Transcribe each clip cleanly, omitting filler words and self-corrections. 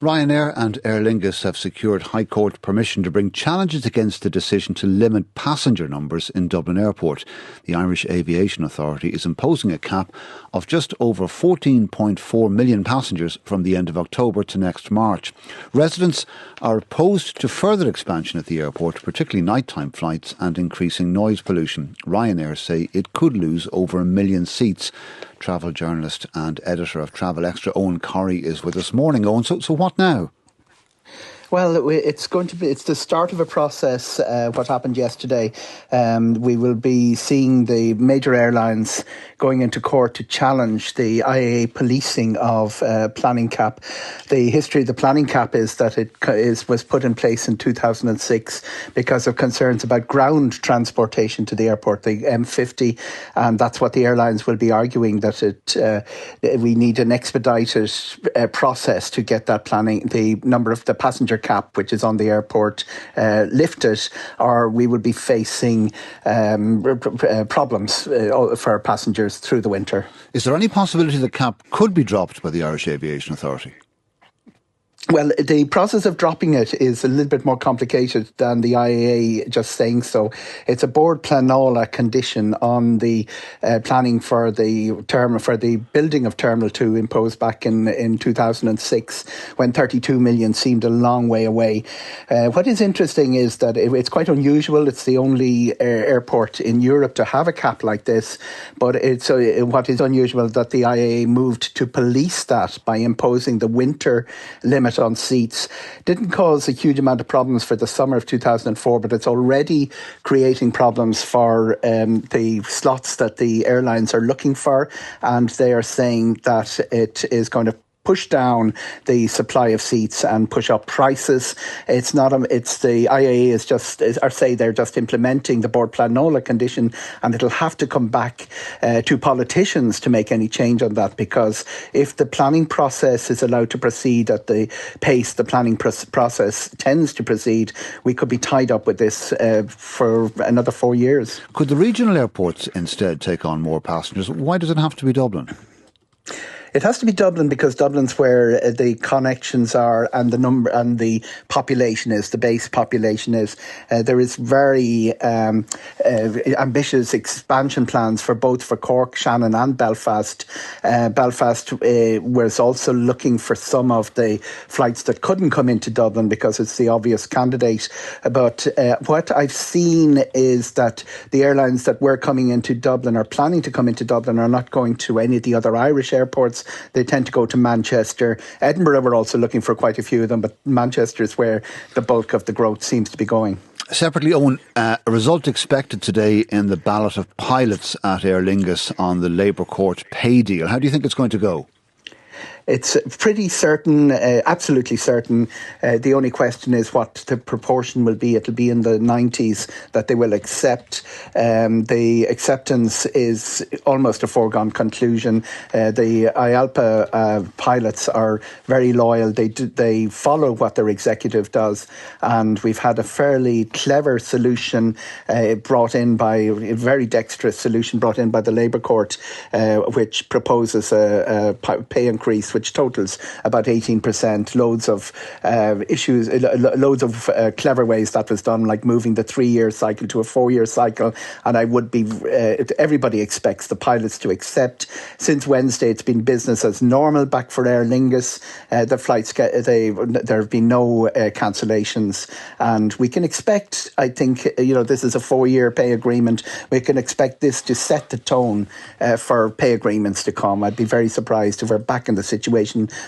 Ryanair and Aer Lingus have secured High Court permission to bring challenges against the decision to limit passenger numbers in Dublin Airport. The Irish Aviation Authority is imposing a cap of just over 14.4 million passengers from the end of October to next March. Residents are opposed to further expansion at the airport, particularly nighttime flights and increasing noise pollution. Ryanair say it could lose over 1 million seats. Travel journalist and editor of Travel Extra, Eoghan Corry, is with us. Morning, Eoghan. So what now? Well, it's the start of a process. What happened yesterday, we will be seeing the major airlines going into court to challenge the IAA policing of planning cap. The history of the planning cap is that it was put in place in 2006 because of concerns about ground transportation to the airport, the M50, and that's what the airlines will be arguing, that we need an expedited process to get that planning, the number of the passenger cap, which is on the airport, lifted, or we will be facing problems for passengers through the winter. Is there any possibility the cap could be dropped by the Irish Aviation Authority? Well, the process of dropping it is a little bit more complicated than the IAA just saying so. It's a board planola condition on the planning for the building of Terminal 2 imposed back in 2006, when 32 million seemed a long way away. What is interesting is that it's quite unusual. It's the only airport in Europe to have a cap like this, but what is unusual that the IAA moved to police that by imposing the winter limit on seats. Didn't cause a huge amount of problems for the summer of 2004, but it's already creating problems for the slots that the airlines are looking for, and they are saying that it is going to push down the supply of seats and push up prices. It's the IAA they're just implementing the board planola condition, and it'll have to come back to politicians to make any change on that, because if the planning process is allowed to proceed at the pace the planning process tends to proceed, we could be tied up with this for another 4 years. Could the regional airports instead take on more passengers? Why does it have to be Dublin? It has to be Dublin because Dublin's where the connections are and the number and the population is, the base population is. There is very ambitious expansion plans for Cork, Shannon and Belfast. Belfast was also looking for some of the flights that couldn't come into Dublin because it's the obvious candidate. But what I've seen is that the airlines that were coming into Dublin or planning to come into Dublin are not going to any of the other Irish airports. They tend to go to Manchester. Edinburgh were also looking for quite a few of them, but Manchester is where the bulk of the growth seems to be going. Separately, Eoghan, a result expected today in the ballot of pilots at Aer Lingus on the Labour Court pay deal. How do you think it's going to go? It's pretty certain, absolutely certain. The only question is what the proportion will be. It'll be in the 90s that they will accept. The acceptance is almost a foregone conclusion. The IALPA pilots are very loyal. They follow what their executive does. And we've had a fairly clever solution brought in by, a very dexterous solution brought in by the Labour Court, which proposes a pay increase which totals about 18%. Loads of issues, loads of clever ways that was done, like moving the 3-year cycle to a 4-year cycle. And everybody expects the pilots to accept. Since Wednesday, it's been business as normal back for Aer Lingus. The flights, there have been no cancellations. And we can expect, I think, this is a 4-year pay agreement. We can expect this to set the tone for pay agreements to come. I'd be very surprised if we're back in the situation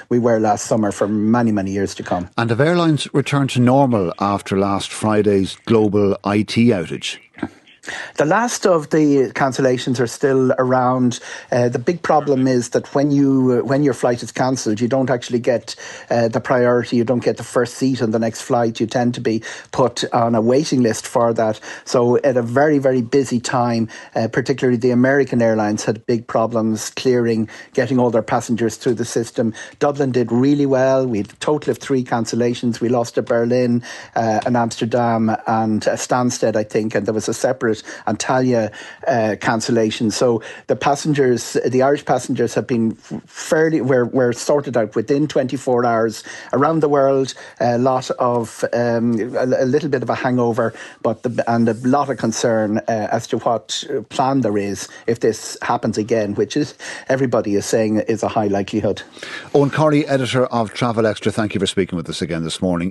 we were last summer for many, many years to come. And have airlines returned to normal after last Friday's global IT outage? The last of the cancellations are still around. The big problem is that when your flight is cancelled, you don't actually get the priority. You don't get the first seat on the next flight. You tend to be put on a waiting list for that. So at a very, very busy time, particularly the American airlines had big problems getting all their passengers through the system. Dublin did really well. We had a total of 3 cancellations. We lost to Berlin, and Amsterdam and Stansted, I think, and there was a separate Antalya cancellations. So the Irish passengers have been were sorted out within 24 hours around the world. A lot of a little bit of a hangover, and a lot of concern as to what plan there is if this happens again, which is everybody is saying is a high likelihood. Eoghan Corry, editor of Travel Extra, thank you for speaking with us again this morning.